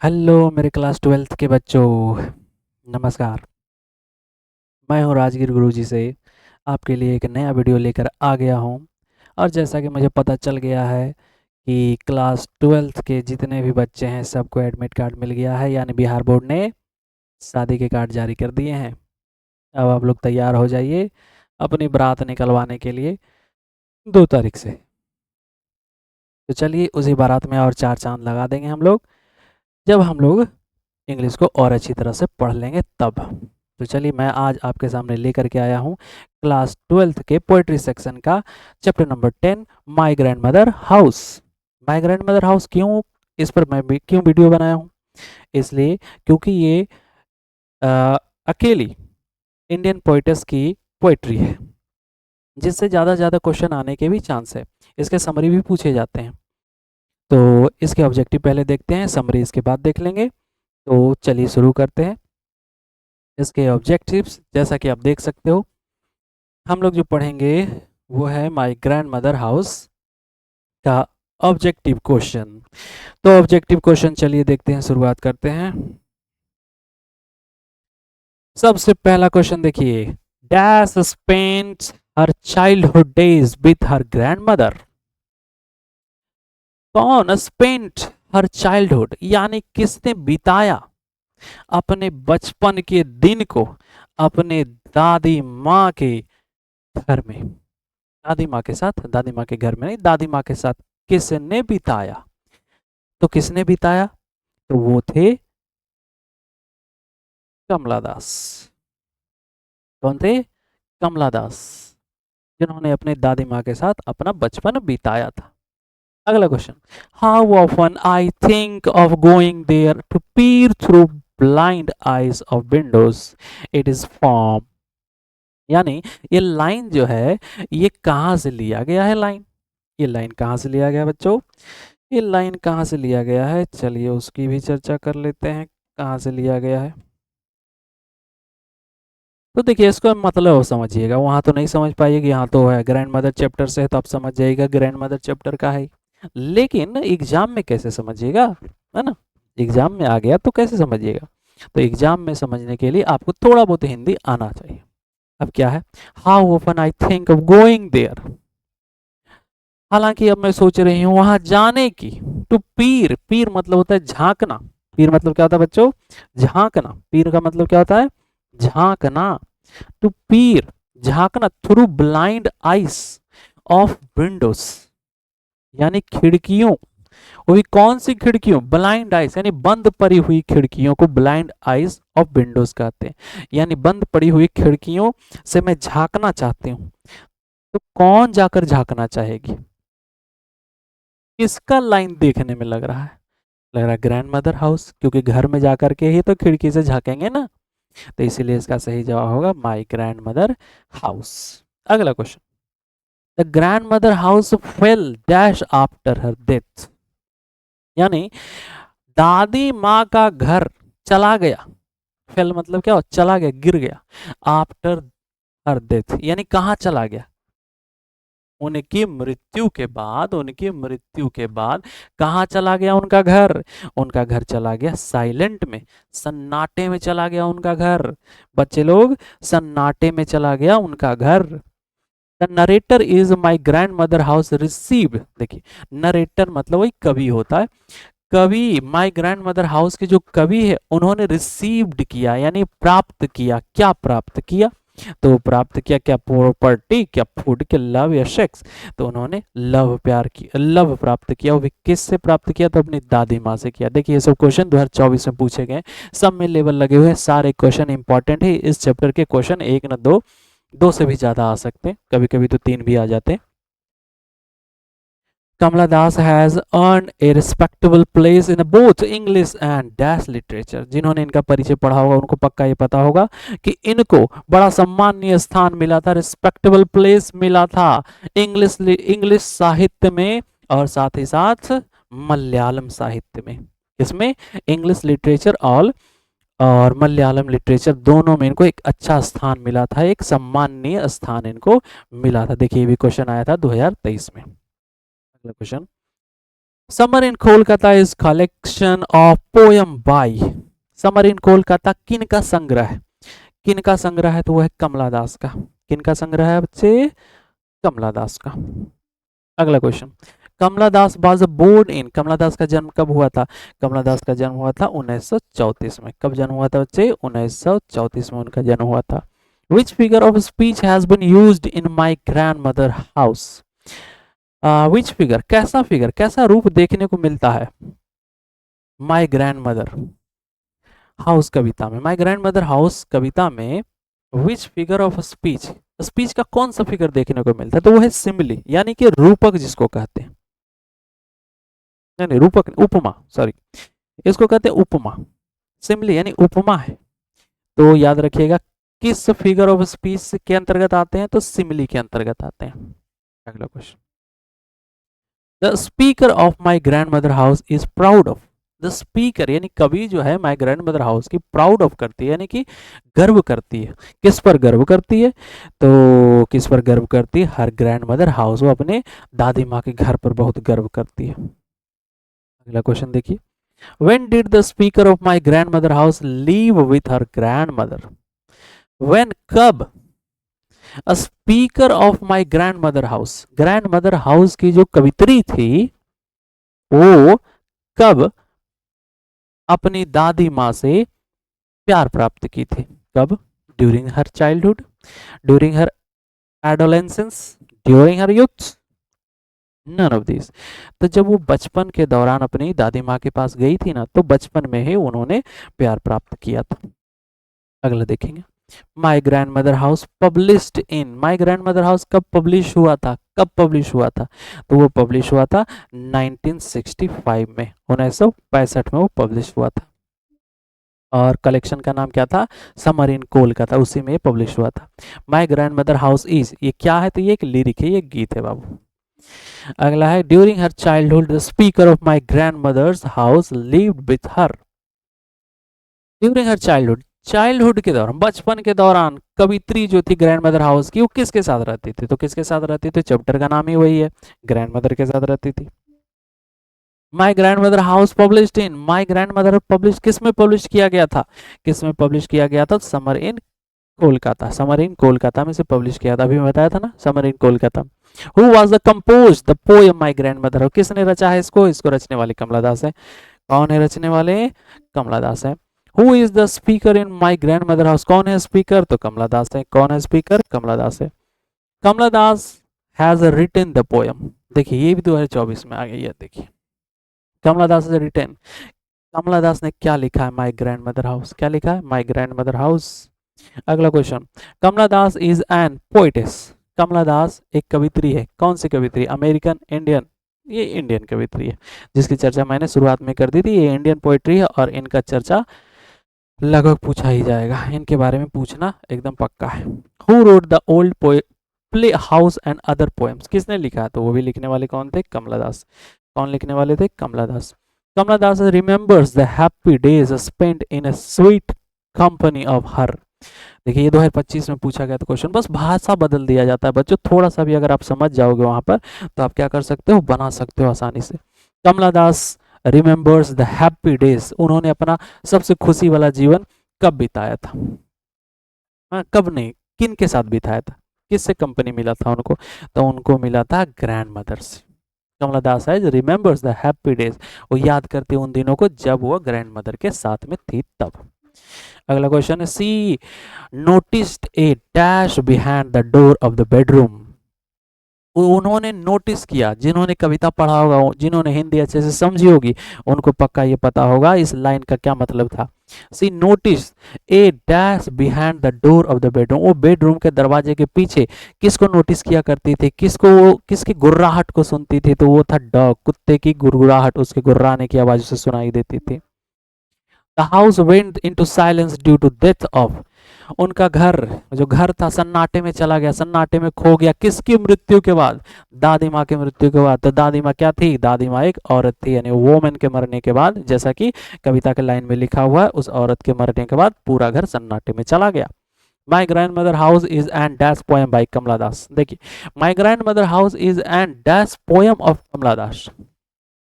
Hello मेरे class 12th के बच्चों। नमस्कार। मैं हूं राजगीर गुरुजी से आपके लिए एक नया वीडियो लेकर आ गया हूं। और जैसा कि मुझे पता चल गया है कि क्लास 12th के जितने भी बच्चे हैं सबको एडमिट कार्ड मिल गया है, यानी बिहार बोर्ड ने शादी के कार्ड जारी कर दिए हैं। अब आप लोग तैयार हो जाइए अपनी बारात निकलवाने के लिए 2 तारीख से। तो चलिए उसी बारात में और 4 चांद लगा देंगे हम लोग, जब हम लोग इंग्लिश को और अच्छी तरह से पढ़ लेंगे तब। तो चलिए मैं आज आपके सामने लेकर के आया हूँ क्लास 12th के पोइट्री सेक्शन का chapter number 10, my grand mother house. My grand mother house क्यों, इस पर मैं क्यों वीडियो बनाया हूँ, इसलिए क्योंकि ये अकेली इंडियन पोइटस की पोइट्री है जिससे ज़्यादा से ज़्यादा क्वेश्चन आने के भी चांस है। इसके समरी भी पूछे जाते हैं। तो इसके ऑब्जेक्टिव पहले देखते हैं, समरी इसके बाद देख लेंगे। तो चलिए शुरू करते हैं। इसके ऑब्जेक्टिव्स जैसा कि आप देख सकते हो, हम लोग जो पढ़ेंगे वो है माय ग्रैंड मदर हाउस का ऑब्जेक्टिव क्वेश्चन। तो ऑब्जेक्टिव क्वेश्चन चलिए देखते हैं, शुरुआत करते हैं। सबसे पहला क्वेश्चन देखिए, dash spent her childhood days with her grand mother. कौन स्पेंट हर चाइल्डहुड यानी किसने बिताया अपने बचपन के दिन को अपने दादी माँ के घर में। दादी माँ के साथ, दादी माँ के घर में नहीं, दादी माँ के साथ किसने बिताया। तो किसने बिताया, तो वो थे कमला दास। कौन थे, कमला दास, जिन्होंने अपने दादी माँ के साथ अपना बचपन बिताया था। अगला question, how often I think of going there to peer through blind eyes of windows it is from. यानी ये लाइन जो है ये कहाँ से लिया गया है, लाइन, ये लाइन कहाँ से लिया गया बच्चों, ये लाइन कहाँ से लिया गया है, चलिए उसकी भी चर्चा कर लेते हैं कहाँ से लिया गया है। तो देखिए इसको मतलब समझिएगा, वहाँ तो नहीं समझ पाइएगा, यहाँ तो है ग्रैंड मदर चैप्टर से है तो आप समझ जाइएगा ग्रैंड मदर चैप्टर का है। लेकिन एग्जाम में कैसे समझिएगा, है ना, एग्जाम में आ गया तो कैसे समझिएगा। तो एग्जाम में समझने के लिए आपको थोड़ा बहुत हिंदी आना चाहिए। अब क्या है, how open I think of going there, हालांकि अब मैं सोच रही हूँ वहां जाने की। टू पीर, पीर मतलब होता है झांकना। पीर मतलब क्या होता है बच्चों, झांकना। पीर का मतलब क्या होता है, झांकना। टू पीर, झांकना through blind eyes of windows, यानी खिड़कियों, वो भी कौन सी खिड़कियों, ब्लाइंड आइस यानी बंद पड़ी हुई खिड़कियों को ब्लाइंड आइस ऑफ विंडोज कहते हैं। यानी बंद पड़ी हुई खिड़कियों से मैं झांकना चाहती हूँ। तो कौन जाकर झांकना चाहेगी, किसका लाइन देखने में लग रहा है, लग रहा है ग्रैंड मदर हाउस, क्योंकि घर में जाकर के ही तो खिड़की से झांकेंगे ना। तो इसीलिए इसका सही जवाब होगा माय ग्रैंड मदर हाउस। अगला question, the grandmother house fail dash after her death, यानी दादी माँ का घर चला गया। फेल मतलब क्या हो, चला गया, गिर गया। आफ्टर हर डेथ यानी कहाँ चला गया, उनकी मृत्यु के बाद, उनकी मृत्यु के बाद कहाँ चला गया उनका घर, उनका घर चला गया साइलेंट में, सन्नाटे में चला गया उनका घर। बच्चे लोग, सन्नाटे में चला गया उनका घर। The narrator is my grandmother house received, देखिए नरेटर मतलब वही कवि होता है। कवि, माई ग्रैंड मदर हाउस के जो कवि है उन्होंने रिसीव्ड किया यानी प्राप्त किया, क्या प्राप्त किया, तो प्राप्त किया क्या, प्रॉपर्टी, क्या फूड, क्या लव या सेक्स। तो उन्होंने लव, प्यार की, लव प्राप्त किया। वो भी किस से प्राप्त किया, तो अपनी दादी माँ से किया। देखिए ये सब क्वेश्चन 2024 में पूछे गए, सब में लेवल लगे हुए हैं, सारे क्वेश्चन इंपॉर्टेंट है। इस चैप्टर के क्वेश्चन एक न दो, दो से भी ज्यादा आ सकते हैं, कभी कभी तो 3 भी आ जाते हैं। Kamala Das has earned a respectable place in both English and Dash literature। जिन्होंने इनका परिचय पढ़ा होगा उनको पक्का ये पता होगा कि इनको बड़ा सम्मानीय स्थान मिला था, रिस्पेक्टेबल प्लेस मिला था इंग्लिश इंग्लिश साहित्य में और साथ ही साथ मलयालम साहित्य में। इसमें इंग्लिश लिटरेचर और मलयालम लिटरेचर दोनों में इनको एक अच्छा स्थान मिला था, एक सम्माननीय स्थान इनको मिला था। देखिए ये भी क्वेश्चन आया था 2023 में। अगला question, summer in Kolkata is collection of poem by, summer in Kolkata किन का संग्रह है, किन का संग्रह है, तो वो है कमला दास का। किन का संग्रह है बच्चे, कमला दास का। अगला question, Kamala Das was born in, Kamala Das का जन्म कब हुआ था, कमला दास का जन्म हुआ था 1934 में। कब जन्म हुआ था बच्चे, 1934 में उनका जन्म हुआ था। Which figure of speech has been used in my grandmother house, which figure, कैसा फिगर, कैसा रूप देखने को मिलता है माय ग्रैंडमदर हाउस कविता में, माय ग्रैंडमदर हाउस कविता में विच फिगर ऑफ स्पीच, स्पीच का कौन सा फिगर देखने को मिलता है, तो वो है सिमिली, यानी कि रूपक जिसको कहते हैं, यानी रूपक, उपमा, सॉरी, इसको कहते हैं उपमा। सिमिली यानी उपमा है, तो याद रखिएगा किस फिगर ऑफ स्पीच के अंतर्गत आते हैं, तो सिमिली के अंतर्गत आते हैं। अगला question, the speaker of my grandmother house is proud of, the speaker यानी कवि जो है माई ग्रैंड मदर हाउस की प्राउड ऑफ करती है, यानी कि गर्व करती है, किस पर गर्व करती है, तो किस पर गर्व करती है, हर ग्रैंड मदर हाउस, वो अपने दादी माँ के घर पर बहुत गर्व करती है। अगला क्वेश्चन देखिए, when did the speaker of my grandmother house live with her grandmother, when कब, speaker of my grandmother house, grandmother house की जो कवित्री थी वो कब अपनी दादी माँ से प्यार प्राप्त की थी, कब, during her childhood, during her adolescence, during her youth, none of this. तो जब वो बचपन के दौरान अपनी दादी माँ के पास गई थी ना, तो बचपन में ही उन्होंने प्यार प्राप्त किया था। अगला देखेंगे, माई grandmother house published in, my grandmother house कब पब्लिश हुआ था, कब पब्लिश हुआ था, तो वो पब्लिश हुआ था 1965 में, 1965 में वो पब्लिश हुआ था। और कलेक्शन का नाम क्या था, समर इन कोलकाता, उसी में पब्लिश हुआ था। माई ग्रैंड मदर हाउस इज, ये क्या है, तो ये एक लिरिक है, ये गीत है बाबू। अगला है, during her childhood the speaker of my grandmother's house lived with her, during her childhood, childhood के दौरान, बचपन के दौरान कवित्री जो थी ग्रैंड मदर हाउस की, वो किसके साथ रहती थी, तो किसके साथ रहती थी, चैप्टर का नाम ही वही है, ग्रैंड मदर के साथ रहती थी। माई grandmother house published in, my grand mother publish किस में पब्लिश किया गया था, किस में पब्लिश किया गया था, summer in Kolkata, summer in Kolkata में से पब्लिश किया था, अभी मैं बताया था ना, summer in Kolkata. Who was the compose the poem my grand mother, किसने रचा है इसको, इसको रचने वाले कमला दास है। कौन है रचने वाले, कमला दास है। Who is the speaker in my grandmother house, कौन है स्पीकर, तो कमला दास है। कौन है स्पीकर, कमला दास है। कमला दास हैज रिटन द पोएम, देखिए ये भी 2024 में आ गई है, देखिए कमला दास हैज रिटन, कमला दास ने क्या लिखा है, माई ग्रैंड मदर हाउस, क्या लिखा है, माई ग्रैंड मदर हाउस। अगला question, Kamala Das is an poetess, Kamala Das एक कवित्री है, कौन सी कवित्री, अमेरिकन, इंडियन, ये इंडियन कवित्री है, जिसकी चर्चा मैंने शुरुआत में कर दी थी, ये इंडियन पोइट्री है और इनका चर्चा लगभग पूछा ही जाएगा, इनके बारे में पूछना एकदम पक्का है। Who wrote the old play house and other poems, किसने लिखा है, तो वो भी लिखने वाले कौन थे, कमला दास। कौन लिखने वाले थे, Kamala Das. Kamala Das remembers the happy days spent in a sweet company of her, देखिए ये 2025 में पूछा गया था क्वेश्चन, बस भाषा बदल दिया जाता है बच्चों, थोड़ा सा भी अगर आप समझ जाओगे वहां पर तो आप क्या कर सकते हो, बना सकते हो आसानी से। कमला Das remembers the happy days, उन्होंने अपना सबसे खुशी वाला जीवन कब बिताया था, हाँ कब नहीं, किन के साथ बिताया था, किससे कंपनी मिला था उनको, तो उनको मिला था ग्रैंड मदर से। कमला दास है रिमेंबर्स द हैप्पी डेज, वो याद करते उन दिनों को जब वो ग्रैंड मदर के साथ में थी तब। अगला क्वेश्चन है, she noticed a dash behind the door of the bedroom, उन्होंने नोटिस किया, जिन्होंने कविता पढ़ा होगा, जिन्होंने हिंदी अच्छे से समझी होगी, उनको पक्का ये पता होगा इस लाइन का क्या मतलब था। She notice a dash behind the door of the bedroom, वो बेडरूम के दरवाजे के पीछे किसको नोटिस किया करती थी, किसको, किसकी गुर्राहट को सुनती थी, तो वो था डॉग, कुत्ते की गुर्राहट, उसके गुर्राने की आवाज उसे सुनाई देती थी। The house went into silence due to death of, उनका घर, जो घर था सन्नाटे में चला गया, सन्नाटे में खो गया, किसकी मृत्यु के बाद, दादी माँ की मृत्यु के बाद। तो दादी माँ क्या थी, दादी माँ एक औरत थी, यानी वोमेन के मरने के बाद, जैसा कि कविता के लाइन में लिखा हुआ है, उस औरत के मरने के बाद पूरा घर सन्नाटे में चला गया। My grandmother house is an dash poem by Kamala Das, देखिए my grandmother house is an dash poem of Kamala Das,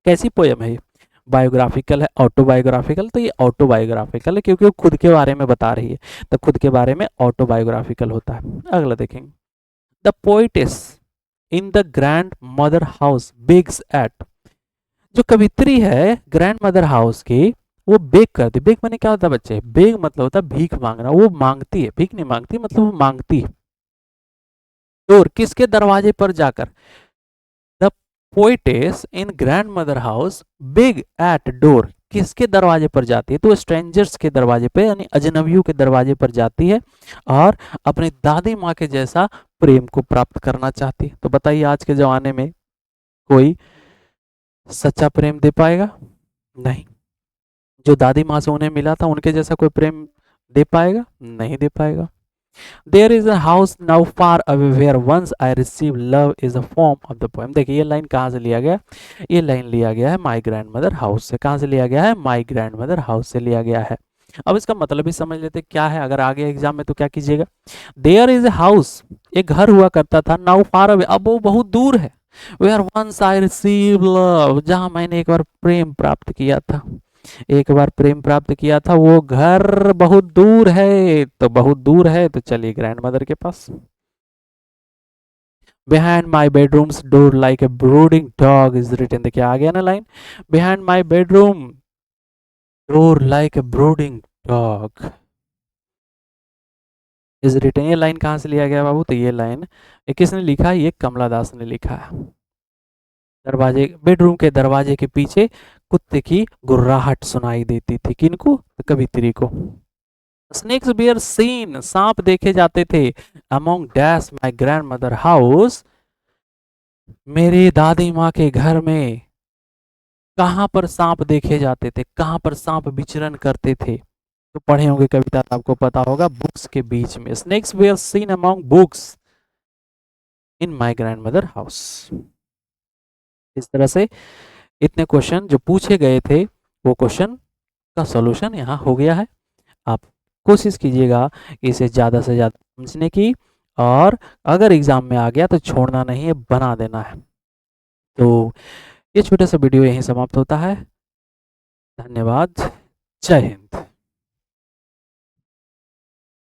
कैसी पोयम है ये? बायोग्राफिकल है, ऑटोबायोग्राफिकल? तो ये ऑटोबायोग्राफिकल है क्योंकि वो खुद के बारे में बता रही है, तो खुद के बारे में ऑटोबायोग्राफिकल होता है। अगला देखेंगे, the poetess in the grandmother house begs at, जो कवित्री है ग्रैंड मदर हाउस की, वो बेग करती, बेग माने क्या होता है बच्चे? बेग मतलब होता है भीख मांगना, वो मांगती है, भीख नहीं मांगती, मतलब वो मांगती है। डोर, किसके दरवाजे पर जाकर? The poetess in grandmother house beg at door, किसके दरवाजे पर जाती है? तो स्ट्रेंजर्स के दरवाजे पे, यानी अजनबियों के दरवाजे पर जाती है और अपनी दादी माँ के जैसा प्रेम को प्राप्त करना चाहती है। तो बताइए आज के जमाने में कोई सच्चा प्रेम दे पाएगा? नहीं। जो दादी माँ से उन्हें मिला था उनके जैसा कोई प्रेम दे पाएगा? नहीं दे पाएगा। There is a house now far away where once I receive love is a form of the poem. देखिए ये लाइन कहाँ से लिया गया? ये लाइन लिया गया है माई ग्रैंड मदर हाउस से। कहाँ से लिया गया है? माई ग्रैंड मदर हाउस से लिया गया है। अब इसका मतलब भी समझ लेते क्या है, अगर आगे एग्जाम में तो क्या कीजिएगा। देयर इज अ हाउस, एक घर हुआ करता था, नाउ फार अवे, अब वो बहुत दूर है, where once I receive love, जहां मैंने एक बार प्रेम प्राप्त किया था, एक बार प्रेम प्राप्त किया था, वो घर बहुत दूर है। तो बहुत दूर है तो चलिए ग्रैंड मदर के पास। Behind my bedrooms door like a brooding dog is written, देखिए आ गया ना line, behind my bedroom door like a brooding dog is written. ये लाइन कहाँ से लिया गया बाबू? तो ये लाइन किसने लिखा है? ये कमला दास ने लिखा है। दरवाजे, बेडरूम के दरवाजे के पीछे कुत्ते की गुर्राहट सुनाई देती थी, किनको? तो कवित्री को। स्नेक्स बियर सीन, सांप देखे जाते थे, अमोंग डैश माई ग्रैंड मदर हाउस, मेरी दादी माँ के घर में कहाँ पर सांप देखे जाते थे, कहाँ पर सांप विचरण करते थे? तो पढ़े होंगे कविता, तो आपको पता होगा, बुक्स के बीच में। Snakes bear seen among books in my grandmother house. इस तरह से इतने क्वेश्चन जो पूछे गए थे वो क्वेश्चन का सॉल्यूशन यहाँ हो गया है। आप कोशिश कीजिएगा इसे ज़्यादा से ज़्यादा समझने की, और अगर एग्ज़ाम में आ गया तो छोड़ना नहीं है, बना देना है। तो ये छोटा सा वीडियो यहीं समाप्त होता है। धन्यवाद। जय हिंद।